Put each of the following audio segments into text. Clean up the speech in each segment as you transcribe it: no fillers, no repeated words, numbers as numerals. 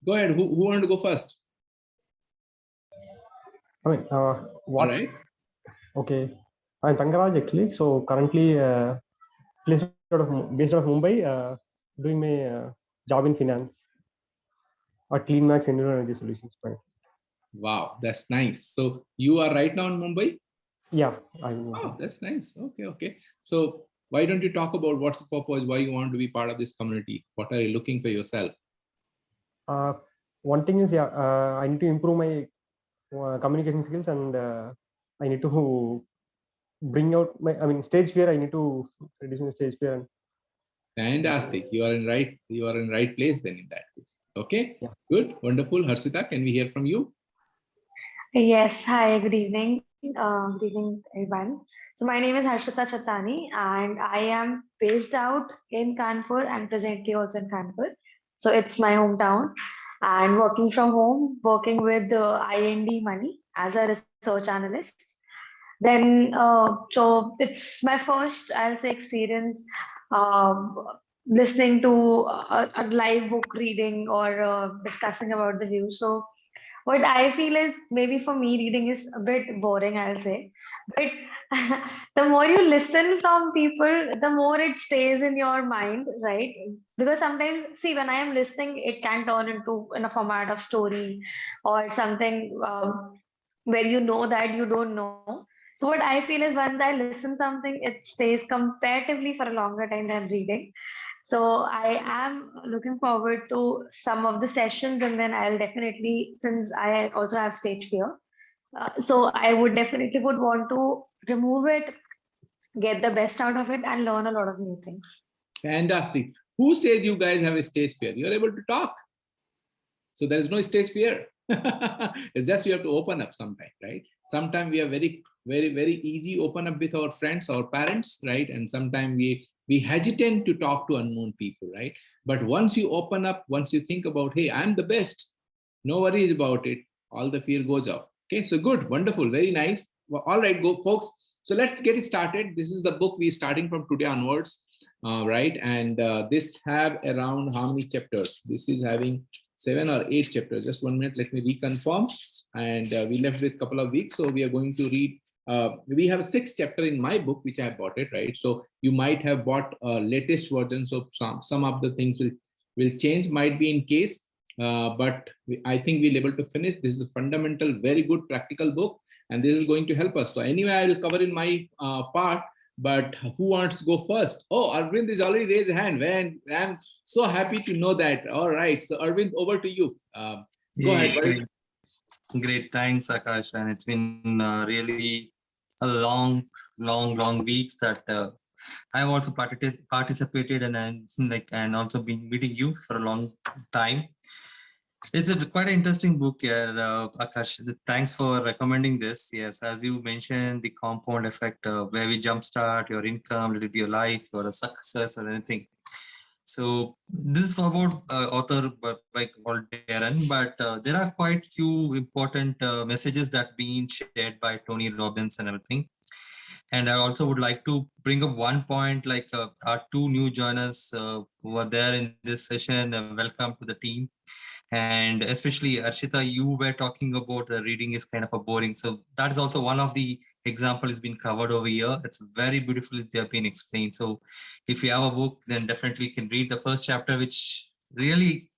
Go ahead. Who wanted to go first? I mean, what? All right. Okay, I'm Tangaraj actually. So currently, based out of Mumbai, doing my job in finance at CleanMax Renewable Energy Solutions. Wow, that's nice. So you are right now in Mumbai? Yeah, I'm. Oh, that's nice. Okay. So why don't you talk about what's the purpose? Why you want to be part of this community? What are you looking for yourself? One thing is, I need to improve my communication skills, and I need to bring out my. I mean, stage fear. I need to reduce my stage fear. Fantastic. You are in right place then in that case. Okay. Yeah. Good. Wonderful. Harshita, can we hear from you? Yes, hi, good evening. Good evening, everyone. So my name is Harshita Chatani, and I am based out in Kanpur and presently also in Kanpur. So it's my hometown, and working from home, working with IND Money as a research analyst. Then, so it's my first, I'll say, experience um, listening to a live book reading or discussing about the view. So what I feel is maybe for me, reading is a bit boring, I'll say. But the more you listen from people, the more it stays in your mind, right? Because sometimes, see, when I am listening, it can turn into in a format of story or something where you know that you don't know. So what I feel is once I listen something, it stays comparatively for a longer time than reading. So I am looking forward to some of the sessions, and then I'll definitely, since I also have stage fear, so I would definitely would want to remove it, get the best out of it, and learn a lot of new things. Fantastic. Who said you guys have a stage fear? You're able to talk. So there is no stage fear. It's just you have to open up sometime, right? Sometimes we are very easy open up with our friends, our parents, right? And sometimes we hesitate to talk to unknown people, right? But once you open up, once you think about, hey, I'm the best, no worries about it, all the fear goes off. Okay, so good, wonderful, very nice. Well, all right, go folks. So let's get it started. This is the book we're starting from today onwards, right? And this have around how many chapters? This is having 7 or 8 chapters. Just 1 minute, let me reconfirm. And we left with a couple of weeks, so we are going to read. We have 6 chapters in my book, which I bought it, right? So you might have bought a latest version, so some of the things will change, might be in case, but I think we'll able to finish. This is a fundamental, very good practical book, and this is going to help us. So anyway, I will cover in my part. But who wants to go first? Oh, Arvind is already raised a hand. Man, I'm so happy to know that. All right, so Arvind, over to you. Go ahead. Great, thanks, Akash. And it's been really a long weeks that I've also participated and also been meeting you for a long time. It's quite an interesting book here, Akash. Thanks for recommending this. Yes, as you mentioned, the compound effect, where we jumpstart your income, let it be your life, or a success, or anything. So this is about author by called Darren, but there are quite few important messages that being shared by Tony Robbins and everything. And I also would like to bring up one point, like our 2 new joiners who are there in this session. Welcome to the team. And especially Arshita, you were talking about the reading is kind of a boring. So that is also one of the example has been covered over here. It's very beautifully they have been explained. So if you have a book, then definitely you can read the first chapter, which really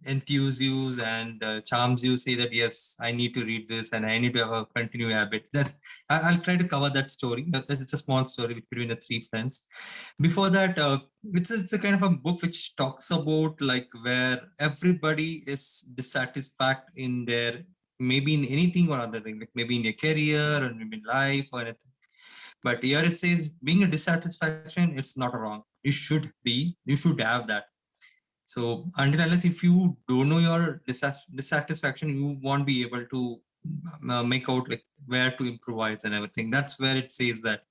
enthuses you and charms you. Say that yes, I need to read this and I need to have a continued habit. I'll try to cover that story. It's a small story between the 3 friends. Before that, it's a kind of a book which talks about like where everybody is dissatisfied in their, maybe in anything or other thing, like maybe in your career or maybe in life or anything. But here it says being a dissatisfaction, it's not wrong. You should have that. So until unless if you don't know your dissatisfaction, you won't be able to make out like where to improvise and everything. That's where it says that.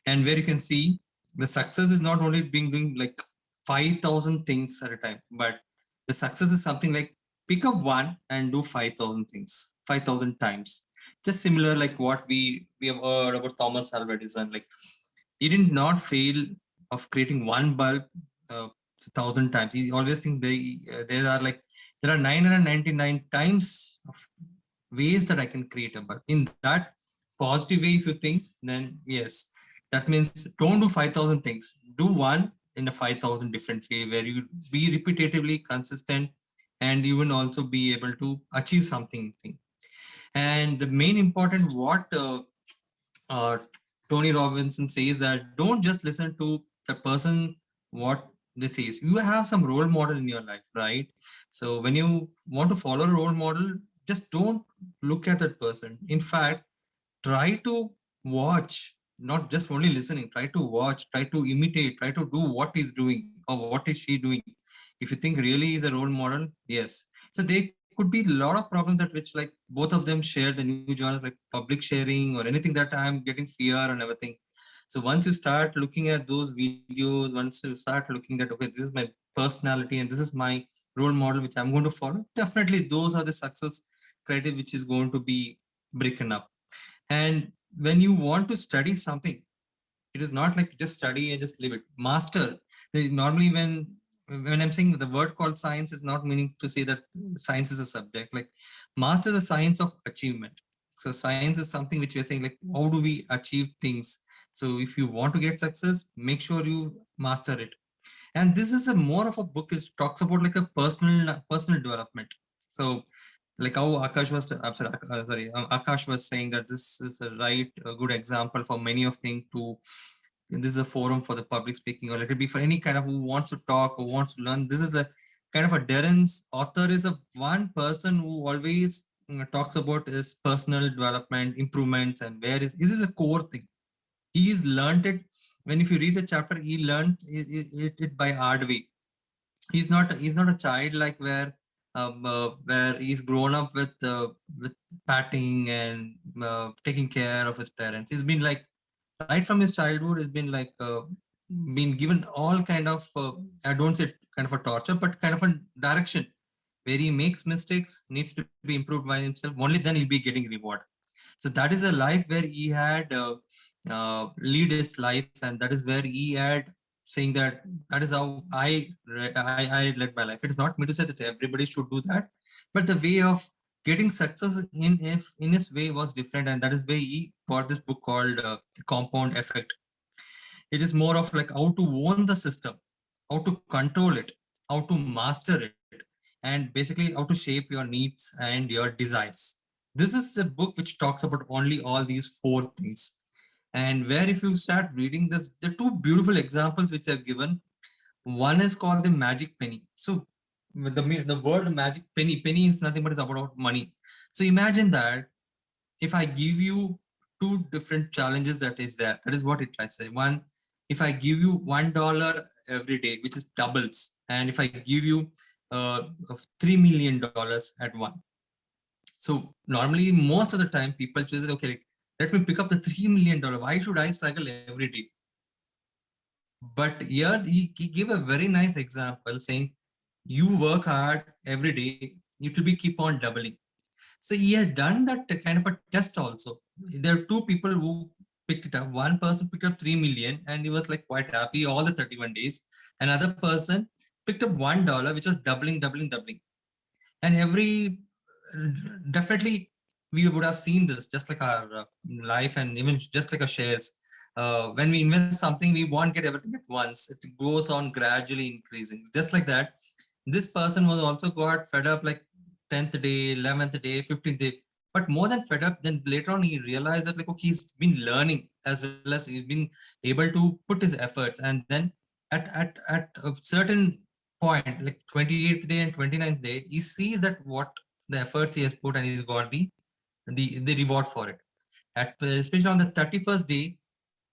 And where you can see the success is not only being doing like 5,000 things at a time, but the success is something like pick up one and do 5,000 things 5,000 times. Just similar like what we have heard about Thomas Alva Edison. Like he did not fail of creating one bulb 1,000 times. He always thinks there are like there are 999 times of ways that I can create a bulb. In that positive way, if you think, then yes, that means don't do 5,000 things. Do one in a 5,000 different way where you be repetitively consistent, and you will also be able to achieve something. And the main important what uh, Tony Robinson says that don't just listen to the person what they say. You have some role model in your life, right? So when you want to follow a role model, just don't look at that person. In fact, try to watch, not just only listening. Try to watch, try to imitate, try to do what he's doing or what is she doing. If you think really is a role model, yes. So they could be a lot of problems that which like both of them share the new genres like public sharing or anything that I'm getting fear and everything. So once you start looking at those videos, once you start looking at okay, this is my personality and this is my role model which I'm going to follow, definitely those are the success criteria which is going to be broken up. And when you want to study something, it is not like just study and just leave it. Master. Normally, when I'm saying the word called science is not meaning to say that science is a subject. Like master the science of achievement. So science is something which we are saying like how do we achieve things. So if you want to get success, make sure you master it. And this is a more of a book which talks about like a personal development. So like how Akash was, Akash was saying that this is a good example for many of things to, this is a forum for the public speaking, or let it be for any kind of who wants to talk or wants to learn. This is a kind of a Darren's author is a one person who always talks about his personal development, improvements, and where is, this is a core thing. He's learned it. When if you read the chapter, he learned it by hard way. He's not a child like where he's grown up with patting and taking care of his parents. He's been like right from his childhood. Has been like been given all kind of I don't say kind of a torture, but kind of a direction where he makes mistakes, needs to be improved by himself. Only then he'll be getting reward. So that is a life where he had lead his life, and that is where he had saying that that is how I led my life. It's not me to say that everybody should do that, but the way of getting success in his way was different, and that is why he got this book called Compound Effect. It is more of like how to own the system, how to control it, how to master it, and basically how to shape your needs and your desires. This is the book which talks about only all these four things. And where if you start reading this, the two beautiful examples which are given. One is called the magic penny. So the word magic penny is nothing but it's about money. So imagine that if I give you two different challenges that is there, that is what it tries to say. One, if I give you $1 every day, which is doubles, and if I give you $3 million at one. So normally, most of the time, people choose, okay, let me pick up the $3 million. Why should I struggle every day? But here he gave a very nice example saying, you work hard every day, it will be keep on doubling. So he had done that kind of a test also. There are two people who picked it up. One person picked up 3 million and he was like quite happy all the 31 days. Another person picked up $1, which was doubling. And definitely we would have seen this just like our life and even just like our shares. When we invest something, we won't get everything at once. It goes on gradually increasing. Just like that, this person was also got fed up like 10th day, 11th day, 15th day, but more than fed up. Then later on, he realized that like, okay, he's been learning as well as he's been able to put his efforts. And then at a certain point, like 28th day and 29th day, he sees that what the efforts he has put and he's got the reward for it. Especially on the 31st day,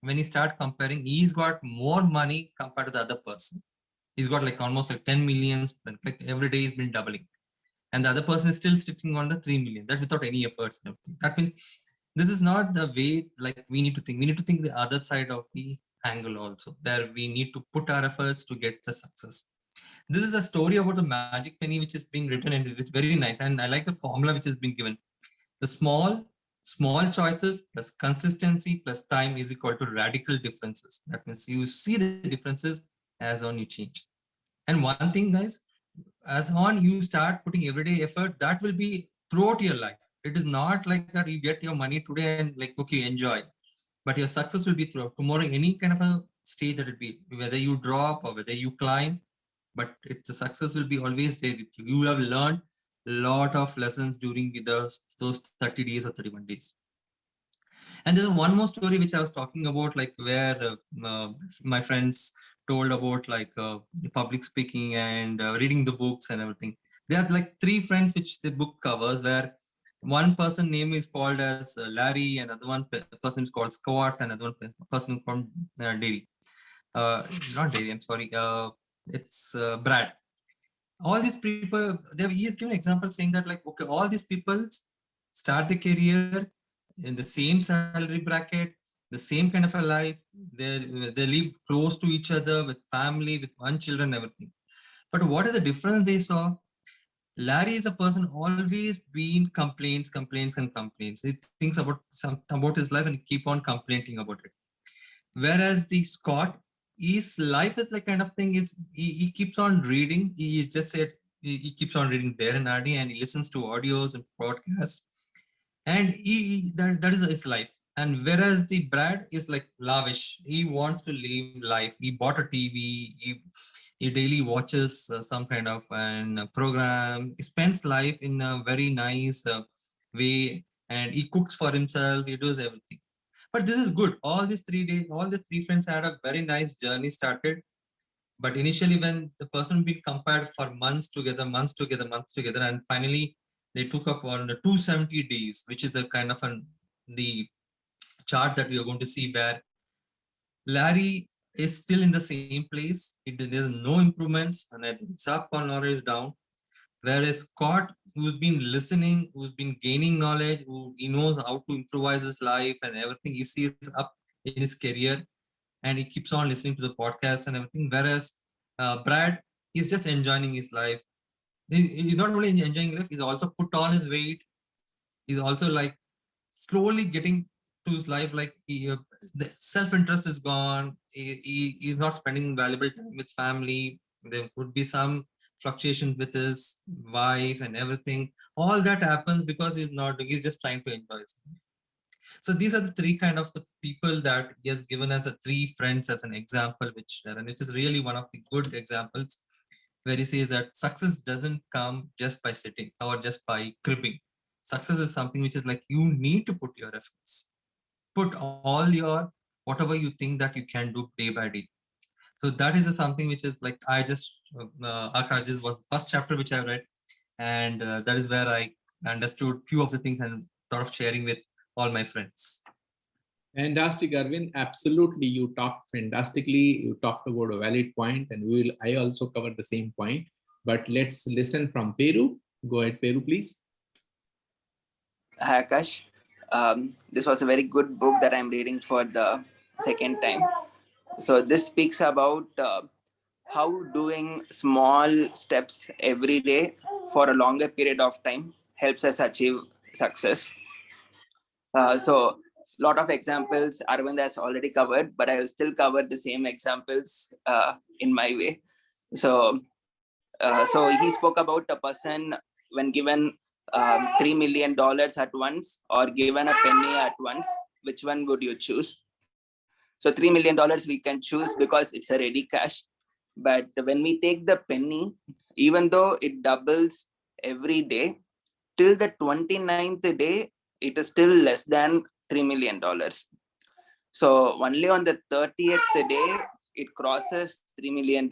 when he start comparing, he's got more money compared to the other person. He's got like almost like 10 millions, like every day he's been doubling. And the other person is still sticking on the 3 million. That's without any efforts. That means this is not the way like we need to think. We need to think the other side of the angle also, where we need to put our efforts to get the success. This is a story about the magic penny which is being written, and it's very nice. And I like the formula which has been given. The small choices plus consistency plus time is equal to radical differences. That means you see the differences as on you change. And one thing, guys, as on you start putting everyday effort, that will be throughout your life. It is not like that you get your money today and like, okay, enjoy. But your success will be throughout. Tomorrow, any kind of a stage that it be, whether you drop or whether you climb, but it's the success will be always there with you. You have learned a lot of lessons during those 30 days or 31 days. And there's one more story which I was talking about, like where my friends told about like public speaking and reading the books and everything. There are like three friends which the book covers, where one person name is called as Larry, another one person is called Scott, and another one person is called Davey. Not Davey, I'm sorry. It's Brad. All these people, he has given an example saying that like, okay, all these people start the career in the same salary bracket, the same kind of a life. They live close to each other with family, with one children, everything. But what is the difference they saw? Larry is a person always been complaints. He thinks about his life and keep on complaining about it. Whereas the Scott, his life is like kind of thing is he keeps on reading. He just said he keeps on reading Dare and Hardy, and he listens to audios and podcasts, and that is his life. And whereas the Brad is like lavish, he wants to live life. He bought a TV. He daily watches some kind of an program. He spends life in a very nice way, and he cooks for himself. He does everything. But this is good. All these 3 days, all the three friends had a very nice journey started. But initially, when the person been compared for months together, and finally they took up on the 270 days, which is a kind of the chart that we are going to see, where Larry is still in the same place. There's no improvements, and it's up or nor is down. Whereas Scott, who's been listening, who's been gaining knowledge, he knows how to improvise his life and everything, he sees up in his career, and he keeps on listening to the podcast and everything. Whereas Brad is just enjoying his life. He's not only enjoying life, he's also put on his weight. He's also like slowly getting to his life, like the self-interest is gone. He's not spending valuable time with family. There would be some fluctuation with his wife and everything. All that happens because he's just trying to enjoy his life. So these are the three kind of the people that he has given as a three friends as an example, which is really one of the good examples, where he says that success doesn't come just by sitting or just by cribbing. Success is something which is like you need to put your efforts, put all your whatever you think that you can do day by day. So that is something which is like Akash, this was first chapter which I read, and that is where I understood few of the things and thought of sharing with all my friends. Fantastic, Arvind. Absolutely, you talked fantastically. You talked about a valid point, and I also covered the same point. But let's listen from Peru. Go ahead, Peru, please. Hi, Akash. This was a very good book that I'm reading for the second time. So this speaks about how doing small steps every day for a longer period of time helps us achieve success. So a lot of examples Arvind has already covered, but I will still cover the same examples in my way. So he spoke about a person when given $3 million at once or given a penny at once, which one would you choose? So $3 million we can choose because it's a ready cash. But when we take the penny, even though it doubles every day, till the 29th day, it is still less than $3 million. So only on the 30th day, it crosses $3 million.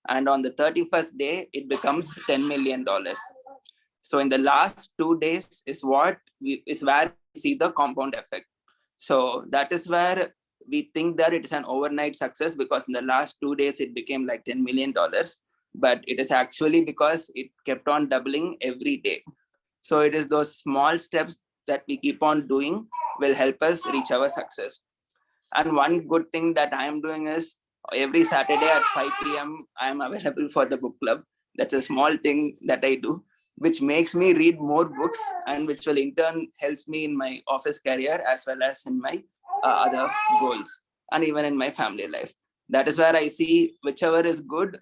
And on the 31st day, it becomes $10 million. So in the last 2 days is where we see the compound effect. So that is where we think that it is an overnight success, because in the last 2 days, it became like $10 million. But it is actually because it kept on doubling every day. So it is those small steps that we keep on doing will help us reach our success. And one good thing that I am doing is every Saturday at 5 p.m. I am available for the book club. That's a small thing that I do, which makes me read more books and which will in turn helps me in my office career as well as in my other goals and even in my family life. That is where I see whichever is good,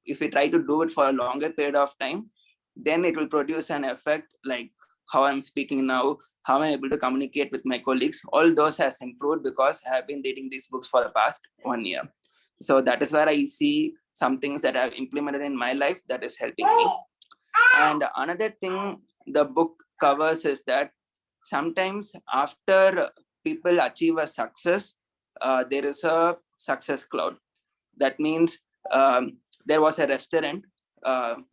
if we try to do it for a longer period of time, then it will produce an effect like how I'm speaking now, how I'm able to communicate with my colleagues. All those has improved because I have been reading these books for the past 1 year. So that is where I see some things that I've implemented in my life that is helping me. And another thing the book covers is that sometimes after people achieve a success, there is a success cloud. That means there was a restaurant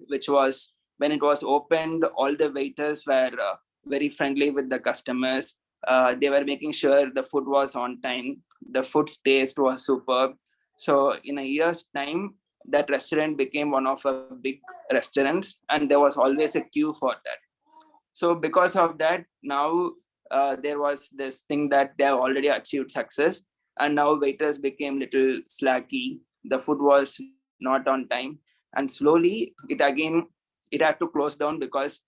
which was, when it was opened, all the waiters were very friendly with the customers. They were making sure the food was on time. The food's taste was superb. So in a year's time, that restaurant became one of the big restaurants, and there was always a queue for that. So because of that, now there was this thing that they have already achieved success, and now waiters became little slacky. The food was not on time, and slowly it had to close down because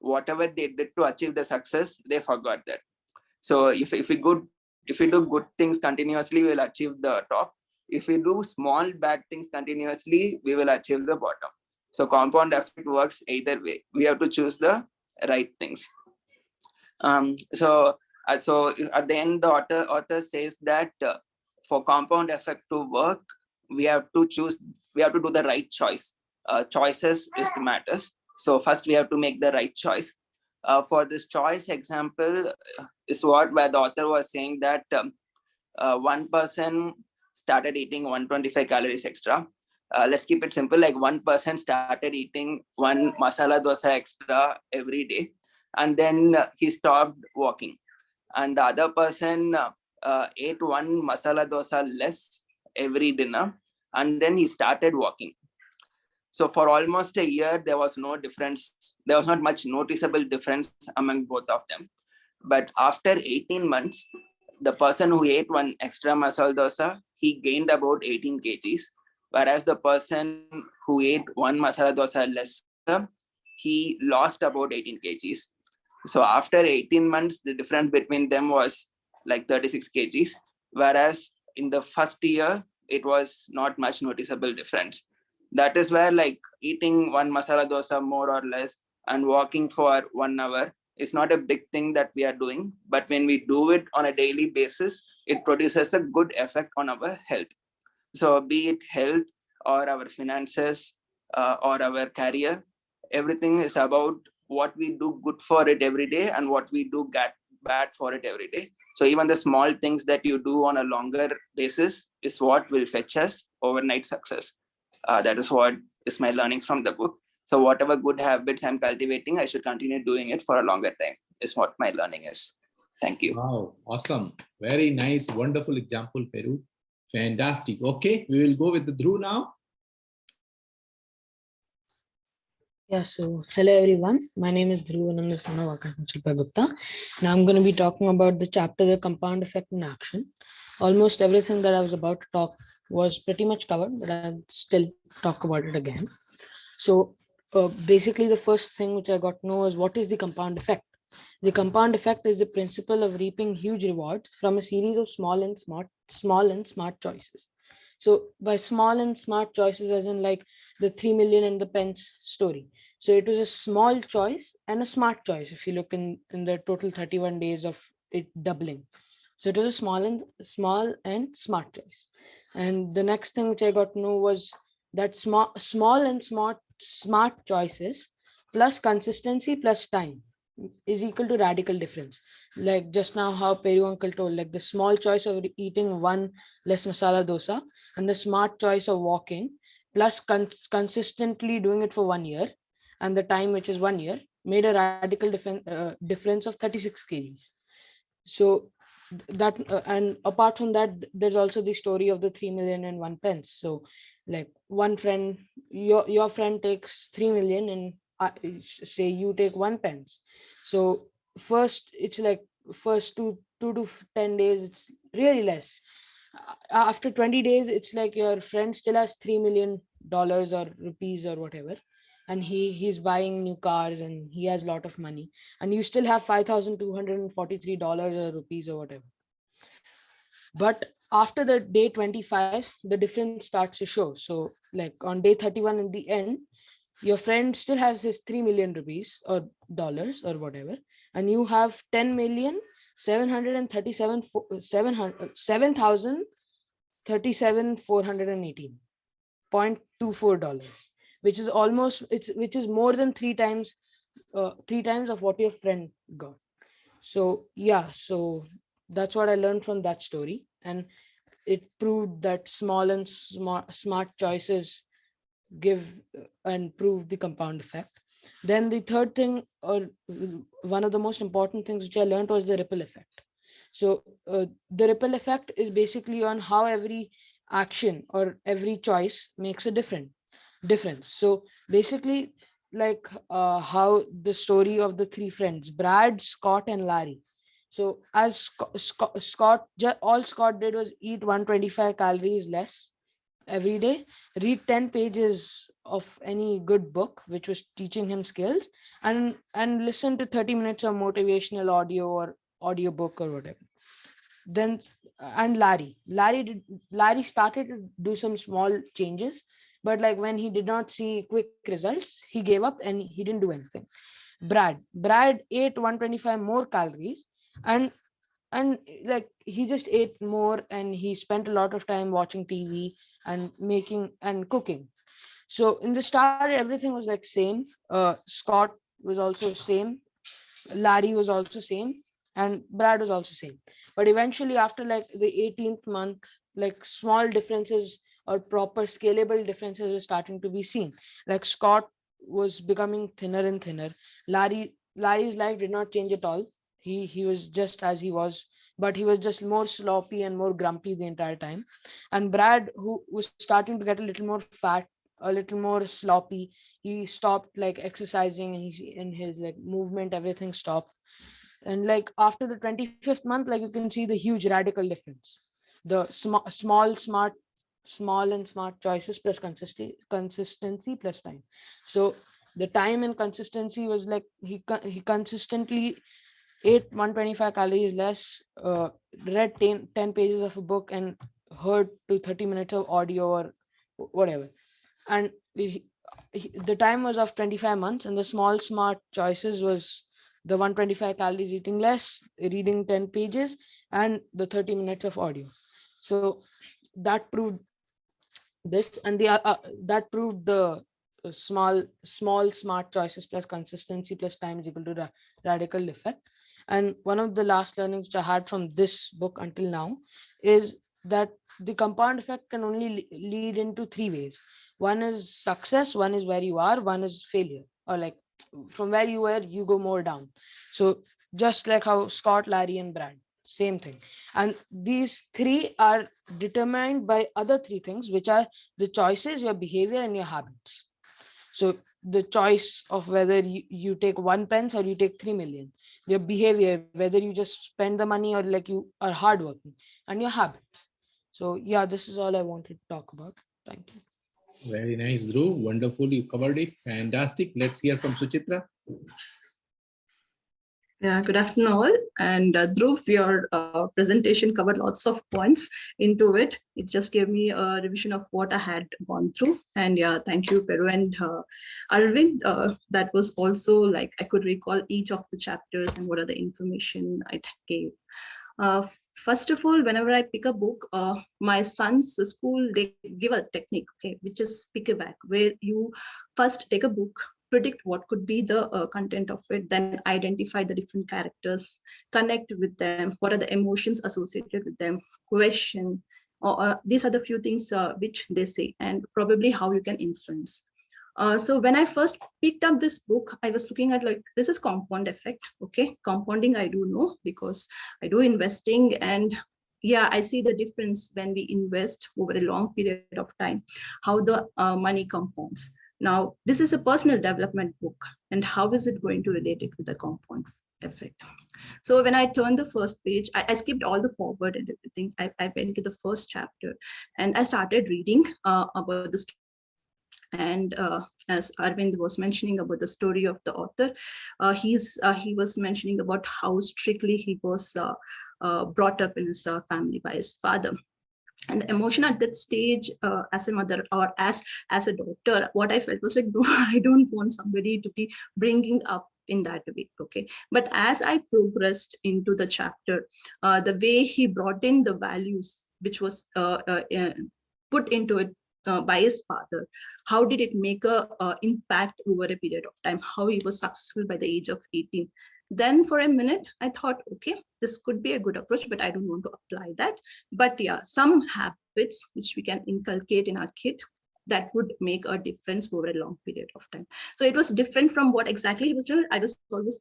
whatever they did to achieve the success, they forgot that. So if we do good things continuously, we'll achieve the top. If we do small bad things continuously, we will achieve the bottom. So compound effect works either way. We have to choose the right things. So at the end, the author says that for compound effect to work, we have to do the right choice. Choices is the matters. So first we have to make the right choice. For this choice example is where the author was saying that one person started eating 125 calories extra. Let's keep it simple, like one person started eating one masala dosa extra every day, and then he stopped walking. And the other person ate one masala dosa less every dinner, and then he started walking. So for almost a year, there was no difference. There was not much noticeable difference among both of them. But after 18 months, the person who ate one extra masala dosa, he gained about 18 kgs. Whereas the person who ate one masala dosa less, he lost about 18 kgs. So after 18 months, the difference between them was like 36 kgs. Whereas in the first year, it was not much noticeable difference. That is where like eating one masala dosa more or less and walking for 1 hour is not a big thing that we are doing. But when we do it on a daily basis, it produces a good effect on our health. So be it health or our finances or our career, everything is about what we do good for it every day and what we do bad for it every day. So even the small things that you do on a longer basis is what will fetch us overnight success. That is what is my learnings from the book. So whatever good habits I'm cultivating, I should continue doing it for a longer time, is what my learning is. Thank you. Wow, awesome. Very nice, wonderful example, Peru. Fantastic. Okay, we will go with the Dhruv now. Yeah, so hello everyone. My name is Dhruv and I'm the son of Akash and Shilpa Gupta. Now I'm going to be talking about the chapter, The Compound Effect in Action. Almost everything that I was about to talk was pretty much covered, but I'll still talk about it again. So basically the first thing which I got to know is what is the compound effect? The compound effect is the principle of reaping huge rewards from a series of small and smart choices. So by small and smart choices, as in like the 3 million and the pence story. So it was a small choice and a smart choice. If you look in the total 31 days of it doubling. So it was a small and smart choice. And the next thing which I got to know was that small and smart choices plus consistency plus time is equal to radical difference. Like just now how Peru uncle told, like the small choice of eating one less masala dosa and the smart choice of walking plus consistently doing it for 1 year and the time, which is 1 year, made a radical difference of 36 kgs. So that and apart from that, there's also the story of the 3 million and 1 pence. So like one friend, your friend takes 3 million and say you take 1 pence. So first it's like first 2 to 10 days it's really less. After 20 days it's like your friend still has $3 million or rupees or whatever, and he's buying new cars and he has a lot of money, and you still have $5,243 or rupees or whatever. But after the day 25, the difference starts to show. So like on day 31 in the end, your friend still has his 3 million rupees or dollars or whatever, and you have 10,737,418.24 dollars, which is almost which is more than three times of what your friend got. So yeah, so that's what I learned from that story, and it proved that small and smart choices give and prove the compound effect. Then the third thing, or one of the most important things which I learned, was the ripple effect. So the ripple effect is basically on how every action or every choice makes a difference. So basically, like how the story of the three friends, Brad, Scott, and Larry. So as all Scott did was eat 125 calories less every day, read 10 pages of any good book which was teaching him skills, and listen to 30 minutes of motivational audio or audiobook or whatever. Then and Larry started to do some small changes, but like when he did not see quick results, he gave up and he didn't do anything. Brad ate 125 more calories, and like he just ate more, and he spent a lot of time watching TV and making and cooking. So in the start everything was like same. Scott was also same, Larry was also same, and Brad was also same. But eventually after like the 18th month, like small differences or proper scalable differences were starting to be seen. Like Scott was becoming thinner and thinner. Larry's life did not change at all. He was just as he was, but he was just more sloppy and more grumpy the entire time. And Brad, who was starting to get a little more fat, a little more sloppy, he stopped like exercising, and he in his like movement everything stopped. And like after the 25th month, like you can see the huge radical difference. The small and smart choices plus consistency plus time. So the time and consistency was like he consistently ate 125 calories less, read 10 pages of a book, and heard to 30 minutes of audio or whatever. And the time was of 25 months, and the small smart choices was the 125 calories eating less, reading 10 pages, and the 30 minutes of audio. So that proved this, and that proved the small smart choices plus consistency plus time is equal to radical effect. And one of the last learnings which I had from this book until now is that the compound effect can only lead into three ways. One is success, one is where you are, one is failure, or like from where you were you go more down. So just like how Scott, Larry, and Brad, same thing. And these three are determined by other three things, which are the choices, your behavior, and your habits. So the choice of whether you take 1 pence or you take 3 million, your behavior, whether you just spend the money or like you are hardworking, and your habits. So yeah, this is all I wanted to talk about. Thank you. Very nice, Dhruv. Wonderful. You covered it. Fantastic. Let's hear from Suchitra. Yeah, good afternoon all. And Dhruv, your presentation covered lots of points into it. It just gave me a revision of what I had gone through. And yeah, thank you, Peru and Arvind. That was also like, I could recall each of the chapters and what are the information I gave. First of all, whenever I pick a book, my son's school, they give a technique, okay, which is pick a back, where you first take a book, predict what could be the content of it, then identify the different characters, connect with them, what are the emotions associated with them, question, these are the few things which they say, and probably how you can influence. So when I first picked up this book, I was looking at like, this is compound effect. Okay, compounding I do know because I do investing, and yeah, I see the difference when we invest over a long period of time, how the money compounds. Now, this is a personal development book, and how is it going to relate it with the compound effect? So when I turned the first page, I skipped all the forward and everything. I went to the first chapter and I started reading about the story. And as Arvind was mentioning about the story of the author, he was mentioning about how strictly he was brought up in his family by his father. And the emotion at that stage, as a mother or as a daughter, what I felt was like, no, I don't want somebody to be bringing up in that way. Okay, but as I progressed into the chapter, the way he brought in the values which was put into it by his father, how did it make a impact over a period of time, how he was successful by the age of 18. Then for a minute, I thought, okay, this could be a good approach, but I don't want to apply that. But yeah, some habits which we can inculcate in our kid, that would make a difference over a long period of time. So it was different from what exactly he was doing. I was always,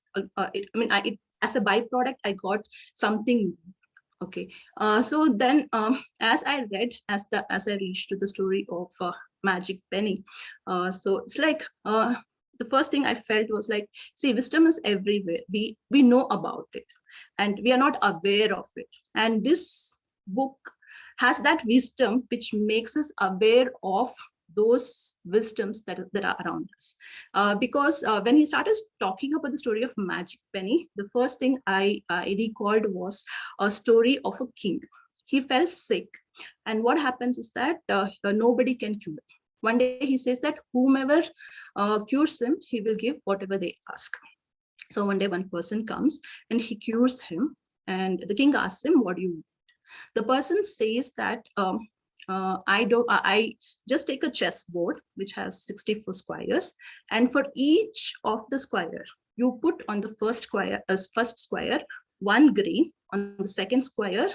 as a byproduct, I got something. Okay, so then as I read, as I reached to the story of Magic Penny, so it's like, the first thing I felt was like, see, wisdom is everywhere. We know about it and we are not aware of it. And this book has that wisdom which makes us aware of those wisdoms that are around us. Because when he started talking about the story of Magic Penny, the first thing I recalled was a story of a king. He fell sick. And what happens is that nobody can cure him. One day he says that whomever cures him, he will give whatever they ask. So one day one person comes and he cures him. And the king asks him, what do you want? The person says that, I just take a chessboard which has 64 squares, and for each of the square, you put on the first square 1 green, on the second square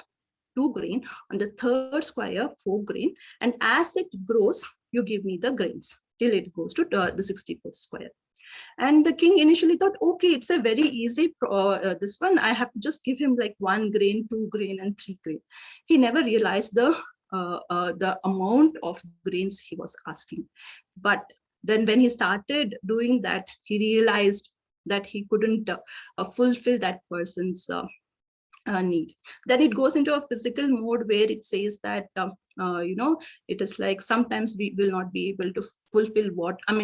2 green, on the third square 4 green, and as it grows, you give me the greens till it goes to the 64th square. And the king initially thought, okay, it's a very easy, this one, I have to just give him like 1 green, 2 green, and 3 green. He never realized the amount of greens he was asking. But then when he started doing that, he realized that he couldn't fulfill that person's need. Then it goes into a physical mode where it says that, it is like sometimes we will not be able to fulfill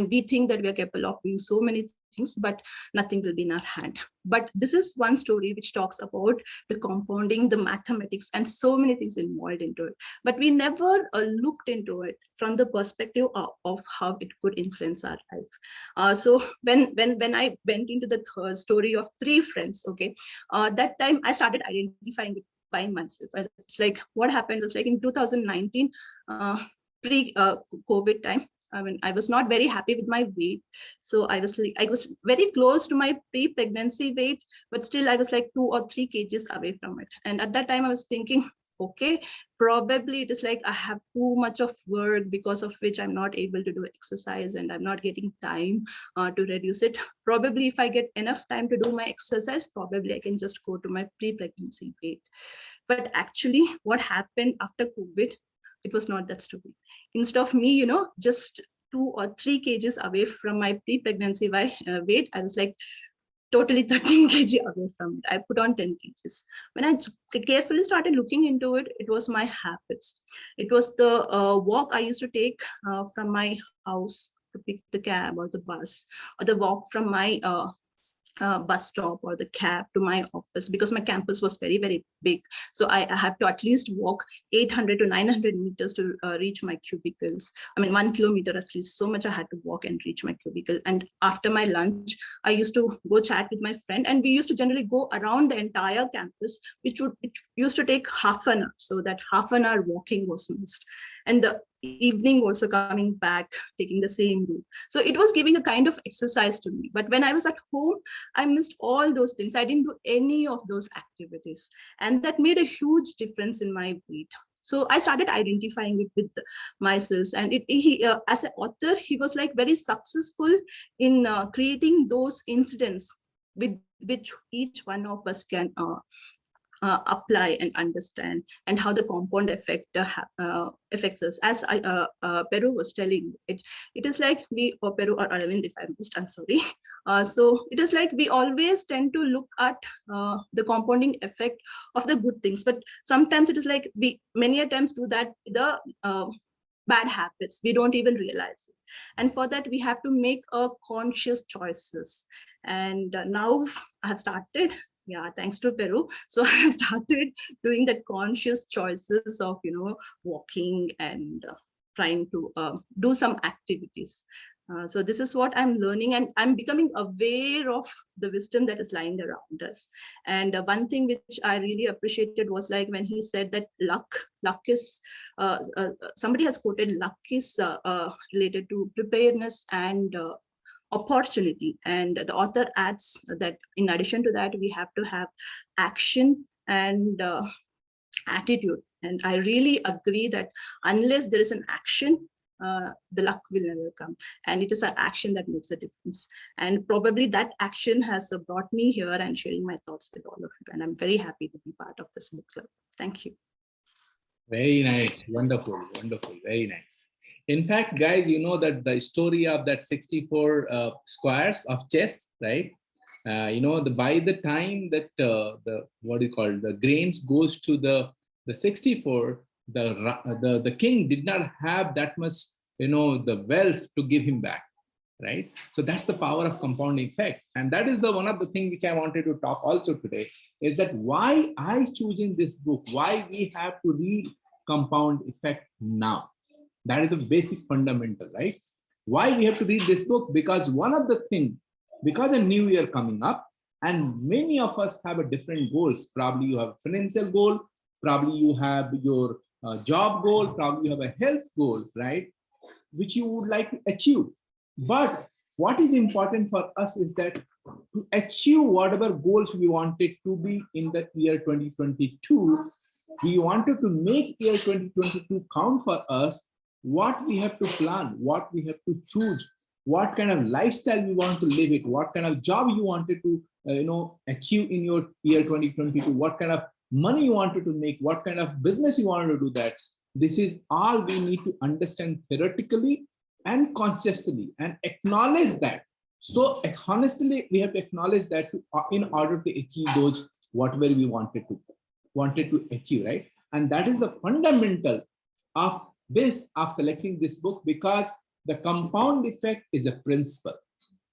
we think that we are capable of doing so many things, but nothing will be in our hand. But this is one story which talks about the compounding, the mathematics, and so many things involved into it. But we never looked into it from the perspective of how it could influence our life. So when I went into the third story of 3 friends, okay, that time I started identifying it by myself. It's like what happened was like in 2019, pre-COVID time. I was not very happy with my weight. So I was very close to my pre-pregnancy weight, but still I was like 2 or 3 kgs away from it. And at that time I was thinking, okay, probably it is like I have too much of work because of which I'm not able to do exercise and I'm not getting time to reduce it. Probably if I get enough time to do my exercise, probably I can just go to my pre-pregnancy weight. But actually what happened after COVID, it was not that story. Instead of me, just 2 or 3 kgs away from my pre-pregnancy weight, I was like totally 13 kg away from it. I put on 10 kgs. When I carefully started looking into it, it was my habits. It was the walk I used to take from my house to pick the cab or the bus, or the walk from my bus stop or the cab to my office, because my campus was very, very big. So I have to at least walk 800 to 900 meters to reach my cubicles. 1 kilometer at least, so much I had to walk and reach my cubicle. And after my lunch, I used to go chat with my friend, and we used to generally go around the entire campus, which used to take half an hour. So that half an hour walking was missed. And the evening also coming back, taking the same route. So it was giving a kind of exercise to me. But when I was at home, I missed all those things. I didn't do any of those activities. And that made a huge difference in my weight. So I started identifying it with myself. And he, as an author, he was like very successful in creating those incidents with which each one of us can apply and understand, and how the compound effect affects us. As Peru was telling, it is like we, or Peru or Aravind, if I missed, I'm sorry. So it is like we always tend to look at the compounding effect of the good things, but sometimes it is like we many a times do that the bad habits, we don't even realize it. And for that we have to make a conscious choices. And now I have started Yeah, thanks to Peru. So I started doing that conscious choices of, walking and trying to do some activities. So this is what I'm learning, and I'm becoming aware of the wisdom that is lying around us. And one thing which I really appreciated was like when he said that luck is, somebody has quoted, luck is related to preparedness and opportunity. And the author adds that in addition to that, we have to have action and attitude. And I really agree that unless there is an action, the luck will never come. And it is our action that makes a difference. And probably that action has brought me here and sharing my thoughts with all of you. And I'm very happy to be part of this book club. Thank you. Very nice. Wonderful. Wonderful. Very nice. In fact, guys, you know that the story of that 64 squares of chess, right? By the time that the grains goes to the 64, the king did not have that much, the wealth to give him back, right? So that's the power of compounding effect. And that is the one of the things which I wanted to talk also today, is that why I choosing this book, why we have to read Compound Effect now. That is the basic fundamental, right? Why we have to read this book? Because one of the things, because a new year coming up, and many of us have a different goals. Probably you have a financial goal, probably you have your job goal, probably you have a health goal, right? Which you would like to achieve. But what is important for us is that to achieve whatever goals we wanted to be in the year 2022, we wanted to make year 2022 count for us. What we have to plan, what we have to choose, what kind of lifestyle we want to live it, what kind of job you wanted to achieve in your year 2022, what kind of money you wanted to make, what kind of business you wanted to do that. This is all we need to understand theoretically and consciously and acknowledge that. So honestly, we have to acknowledge that in order to achieve those whatever we wanted to achieve, right? And that is the fundamental of selecting this book, because the compound effect is a principle,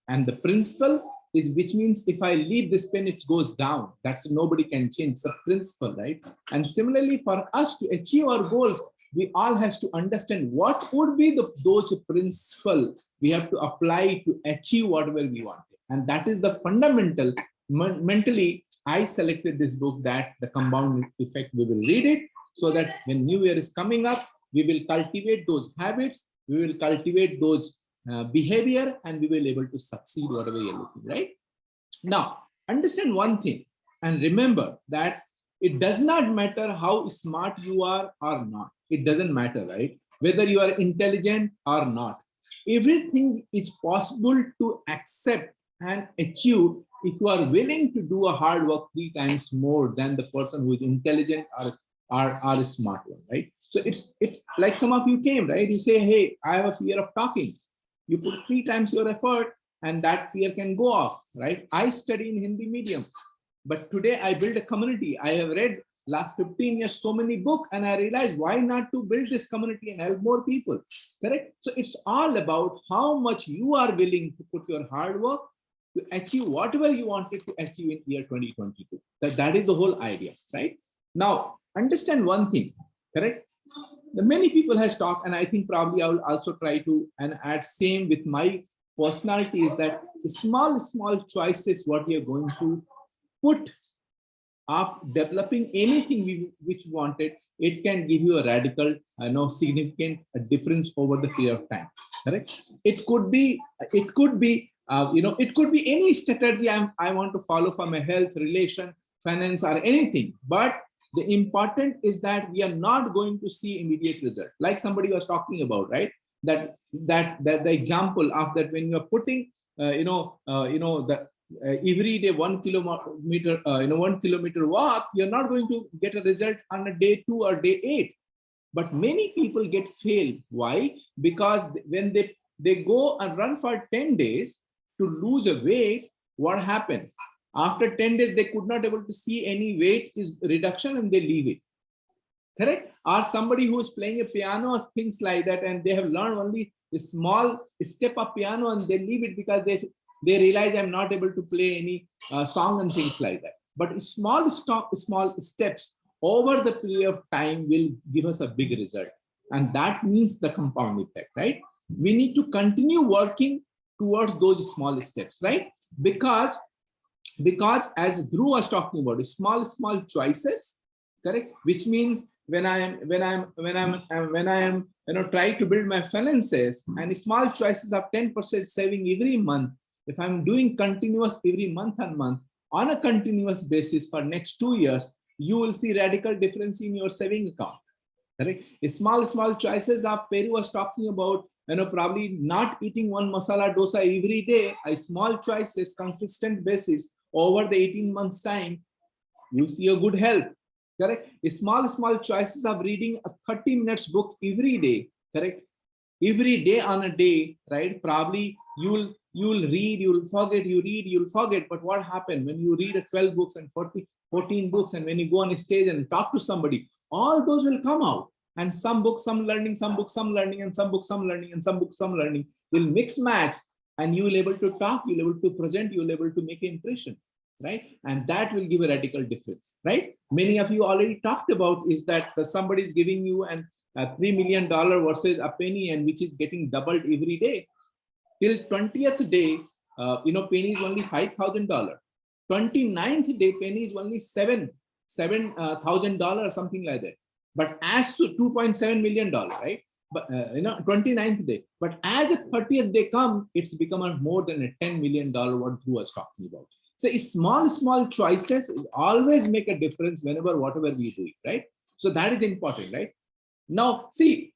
and the principle is, which means if I leave this pen, it goes down. That's nobody can change. It's a principle, right? And similarly, for us to achieve our goals, we all has to understand what would be those principle we have to apply to achieve whatever we want. And that is the fundamental. Mentally, I selected this book, that the Compound Effect. We will read it so that when New Year is coming up, we will cultivate those habits, we will cultivate those behavior, and we will be able to succeed whatever you're looking, right? Now, understand one thing, and remember that it does not matter how smart you are or not. It doesn't matter, right? Whether you are intelligent or not. Everything is possible to accept and achieve if you are willing to do a hard work 3 times more than the person who is intelligent or a smart one, right? So it's like some of you came, right? You say, hey, I have a fear of talking. You put 3 times your effort and that fear can go off, right? I study in Hindi medium, but today I build a community. I have read last 15 years so many books, and I realized why not to build this community and help more people, correct? So it's all about how much you are willing to put your hard work to achieve whatever you wanted to achieve in year 2022. That is the whole idea, right? Now, understand one thing, correct? Many people has talked, and I think probably I will also try to and add same with my personality, is that small choices what we are going to put up developing anything which wanted, it can give you a radical, significant difference over the period of time, correct? It could be it could be any strategy I want to follow for my health, relation, finance, or anything, but the important is that we are not going to see immediate result. Like somebody was talking about, right? That the example of that, when you are putting, every day 1 kilometer, 1 kilometer walk, you're not going to get a result on a day 2 or day 8. But many people get failed. Why? Because when they go and run for 10 days to lose a weight, what happened? After 10 days, they could not able to see any weight is reduction, and they leave it. Correct? Or somebody who is playing a piano or things like that, and they have learned only a small step of piano, and they leave it because they realize I'm not able to play any song and things like that. but small steps over the period of time will give us a big result. And that means the compound effect, right? We need to continue working towards those small steps, right? Because as Dhruv was talking about, small choices, correct? Which means when I am trying to build my finances, and small choices of 10% saving every month, if I'm doing continuous every month and month on a continuous basis for next 2 years, you will see radical difference in your saving account. Correct? Small choices of Peru was talking about, probably not eating one masala dosa every day, a small choices, consistent basis over the 18 months time, you see a good health. Correct? Small choices of reading a 30 minutes book every day. Correct? Every day on a day, right? Probably you'll read, you'll forget, you read, you'll forget. But what happened when you read 12 books and 14 books, and when you go on a stage and talk to somebody, all those will come out. And some books, some learning, some books, some learning, and some books, some learning, and some books, some learning will mix match, and you will able to talk, you'll able to present, you'll able to make an impression, right? And that will give a radical difference, right? Many of you already talked about is that somebody is giving you a $3 million versus a penny, and which is getting doubled every day. Till 20th day, penny is only $5,000. 29th day, penny is only $7,000, something like that. But as to $2.7 million, right? But 29th day. But as a 30th day come, it's become more than a $10 million what Dhruv was talking about. So small choices always make a difference whenever whatever we do, right? So that is important, right? Now, see,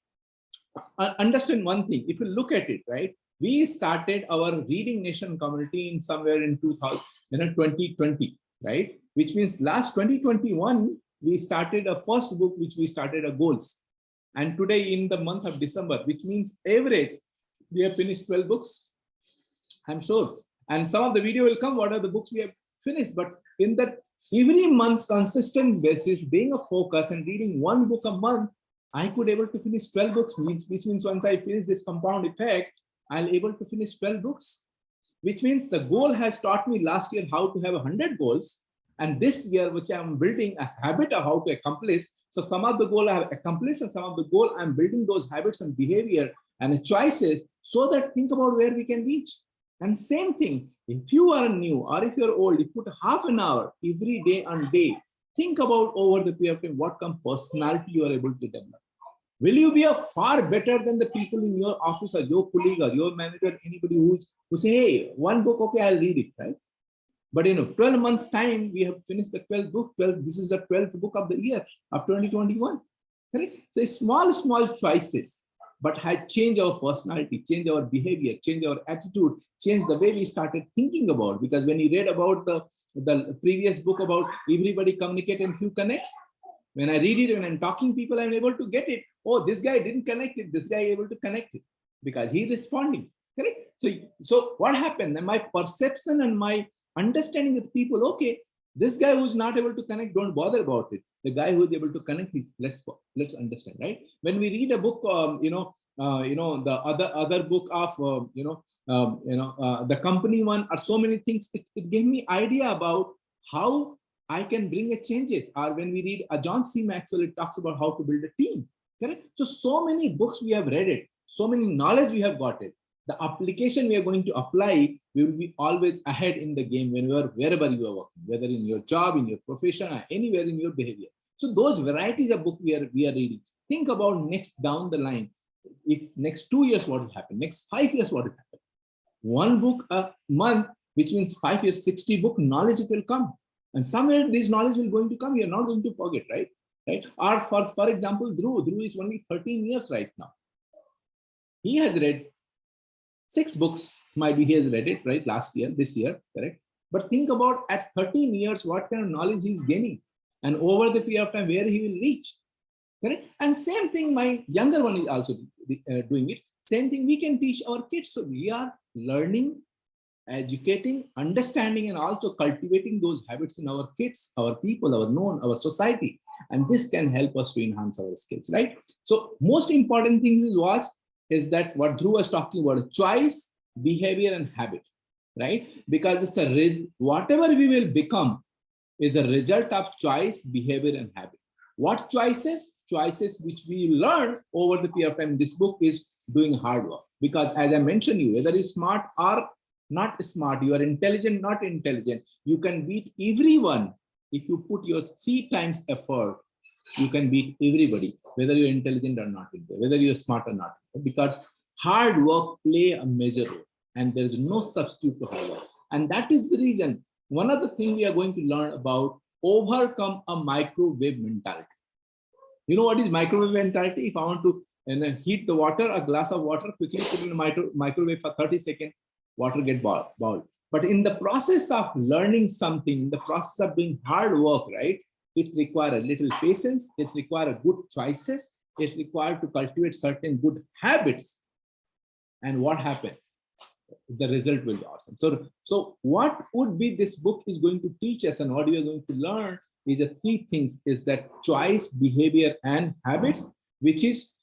understand one thing. If you look at it, right? We started our Reading Nation community in somewhere in 2020, right? Which means last 2021, we started a first book, which we started a goals. And today in the month of December, which means average, we have finished 12 books, I'm sure. And some of the video will come, what are the books we have finished. But in that every month consistent basis, being a focus and reading one book a month, I could able to finish 12 books, which means once I finish this compound effect, I'll able to finish 12 books, which means the goal has taught me last year how to have 100 goals. And this year, which I'm building a habit of how to accomplish. So some of the goal I have accomplished, and some of the goal I'm building those habits and behavior and choices, so that think about where we can reach. And same thing, if you are new or if you're old, you put half an hour every day on day, think about over the period of time, what kind of personality you are able to develop. Will you be a far better than the people in your office or your colleague or your manager, anybody who say, hey, one book, okay, I'll read it, right? But 12 months time, we have finished the 12th book. This is the 12th book of the year of 2021. Correct? So small choices, but had changed our personality, change our behavior, change our attitude, change the way we started thinking about. Because when you read about the previous book about everybody communicate and few connects, when I read it, when I'm talking people, I'm able to get it. Oh, this guy didn't connect it. This guy able to connect it because he's responding. Correct? So what happened? And my perception and my understanding with people, okay, this guy who's not able to connect, don't bother about it. The guy who is able to connect is let's understand, right? When we read a book, the other book of the company one, or so many things, it gave me idea about how I can bring a changes. Or when we read John C. Maxwell, it talks about how to build a team. Correct? So many books we have read it, so many knowledge we have got it. The application we are going to apply, we will be always ahead in the game wherever you are working, whether in your job, in your profession, or anywhere in your behavior. So those varieties of books we are reading. Think about next down the line. If next 2 years, what will happen? Next 5 years, what will happen? One book a month, which means 5 years, 60 book knowledge it will come. And somewhere this knowledge will going to come. You're not going to forget, right? Or for example, Dhruv is only 13 years right now. He has read 6 books, might be he has read it, right? This year, correct? But think about at 13 years, what kind of knowledge he's gaining, and over the period of time, where he will reach, correct? And same thing, my younger one is also doing it. Same thing we can teach our kids. So we are learning, educating, understanding, and also cultivating those habits in our kids, our people, our society. And this can help us to enhance our skills, right? So most important thing is that what Dhruv was talking about, choice, behavior, and habit, right? Because it's whatever we will become, is a result of choice, behavior, and habit. What choices? Choices which we learn over the period of time. This book is doing hard work, because as I mentioned you, whether you're smart or not smart, you are intelligent, not intelligent, you can beat everyone. If you put your 3 times effort, you can beat everybody, whether you're intelligent or not, whether you're smart or not, because hard work play a major role, and there is no substitute to hard work. And that is the reason, one of the things we are going to learn about, overcome a microwave mentality. You know what is microwave mentality? If I want to heat the water, a glass of water, quickly put in a microwave for 30 seconds, water get boiled. But in the process of learning something, in the process of doing hard work, right, it requires a little patience, it requires good choices, it requires to cultivate certain good habits. And what happened? The result will be awesome. So what would be this book is going to teach us, and what we are going to learn is the 3 things, is that choice, behavior, and habits, which is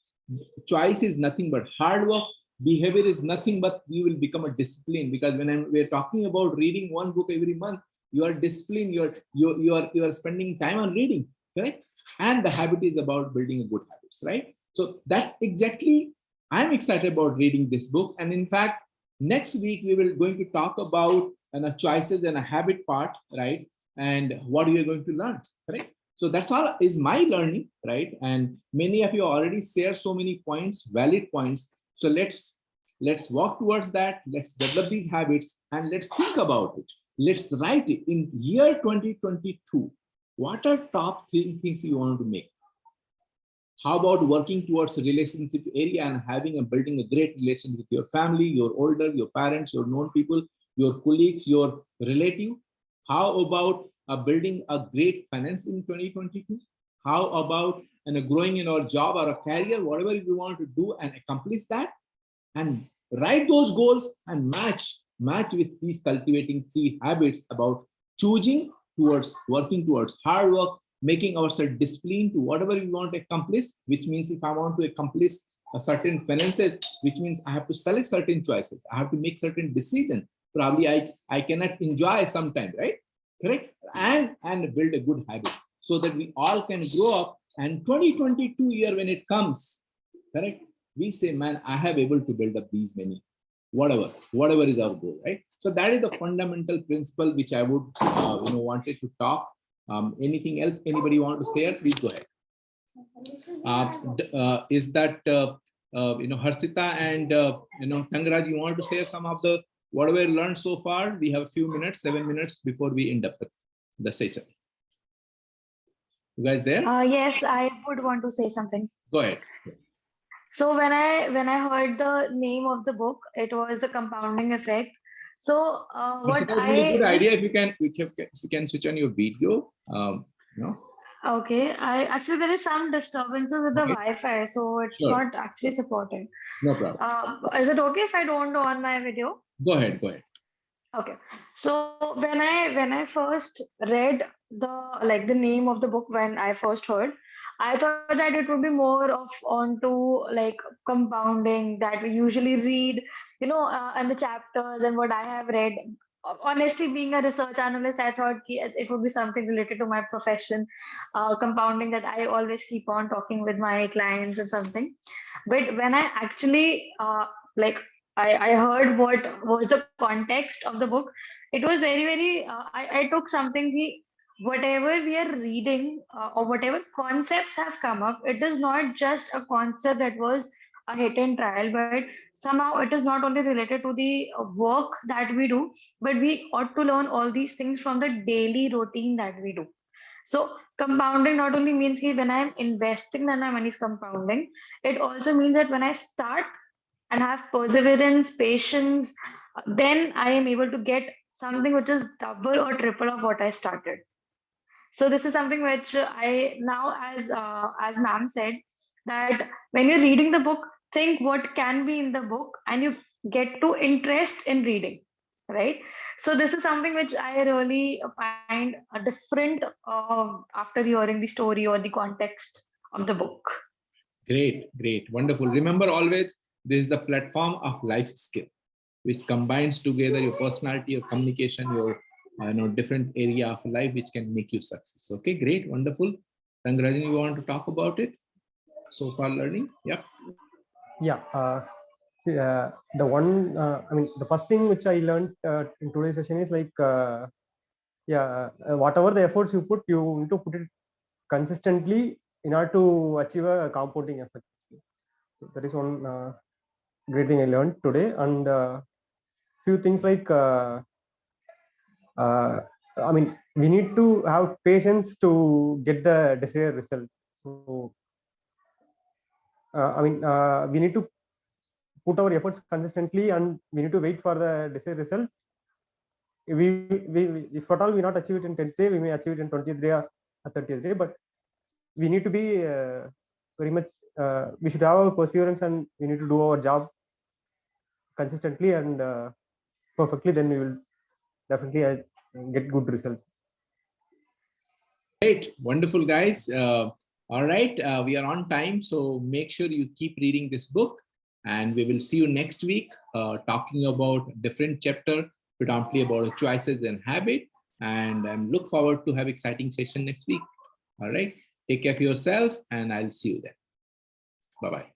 choice is nothing but hard work. Behavior is nothing but you will become a discipline, because when we're talking about reading 1 book every month, you are disciplined, you are spending time on reading, correct? And the habit is about building a good habits, right? So that's exactly, I'm excited about reading this book. And in fact, next week we will going to talk about choices and a habit part, right? And what we are going to learn, correct? So that's all is my learning, right? And many of you already shared so many points, valid points. So let's walk towards that. Let's develop these habits and let's think about it. Let's write it in year 2022. What are top 3 things you want to make? How about working towards a relationship area and having and building a great relation with your family, your older, your parents, your known people, your colleagues, your relative? How about building a great finance in 2022? How about growing in our job or a career, whatever you want to do and accomplish that? And write those goals and match with these cultivating 3 habits about choosing towards working towards hard work, making ourselves disciplined to whatever we want to accomplish, which means if I want to accomplish a certain finances, which means I have to select certain choices, I have to make certain decisions. Probably I cannot enjoy sometime, right? Correct? And build a good habit so that we all can grow up. And 2022 year when it comes, correct? We say, man, I have able to build up these many, whatever is our goal, right? So that is the fundamental principle which I would wanted to talk. Anything else anybody want to share? Please go ahead. Is that Harsita and Tangaraj, you want to share some of the whatever I learned so far? We have a few minutes, 7 minutes before we end up the session. You guys there? Yes, I would want to say something. Go ahead. So when I heard the name of the book, it was The Compounding Effect. So what Harsita, really good idea if you can switch on your video. Okay, actually there is some disturbances with the Wi-Fi, so it's not actually supporting. No problem. Is it okay if I don't on my video? Go ahead. Okay, so when I first read the name of the book, when I first heard, I thought that it would be more of onto like compounding that we usually read, and the chapters and what I have read. Honestly, being a research analyst, I thought it would be something related to my profession, compounding, that I always keep on talking with my clients and something. But when I actually I heard what was the context of the book, it was very, I took something, whatever we are reading or whatever concepts have come up, it is not just a concept that was a hit and trial, but somehow it is not only related to the work that we do, but we ought to learn all these things from the daily routine that we do. So compounding not only means that when I'm investing, then my money is compounding. It also means that when I start and have perseverance, patience, then I am able to get something which is double or triple of what I started. So this is something which I now, as ma'am said, that when you're reading the book, think what can be in the book, and you get to interest in reading, right? So this is something which I really find different after hearing the story or the context of the book. Great, wonderful. Remember always, this is the platform of life skill, which combines together your personality, your communication, your different area of life which can make you success. Okay, great, wonderful. Rangarajan, you want to talk about it? So far learning? Yep. Yeah. The one, the first thing which I learned in today's session is like, whatever the efforts you put, you need to put it consistently in order to achieve a compounding effect. So that is one great thing I learned today. And few things like, we need to have patience to get the desired result. So, we need to put our efforts consistently, and we need to wait for the desired result. If at all we not achieve it in 10th day, we may achieve it in 20th day or 30th day, but we need to be very much, we should have our perseverance, and we need to do our job consistently and perfectly, then we will definitely get good results. Great, wonderful, guys. All right, we are on time, so make sure you keep reading this book, and we will see you next week talking about different chapter, predominantly about choices and habit, and I look forward to have exciting session next week. All right, take care of yourself, and I'll see you then. Bye-bye.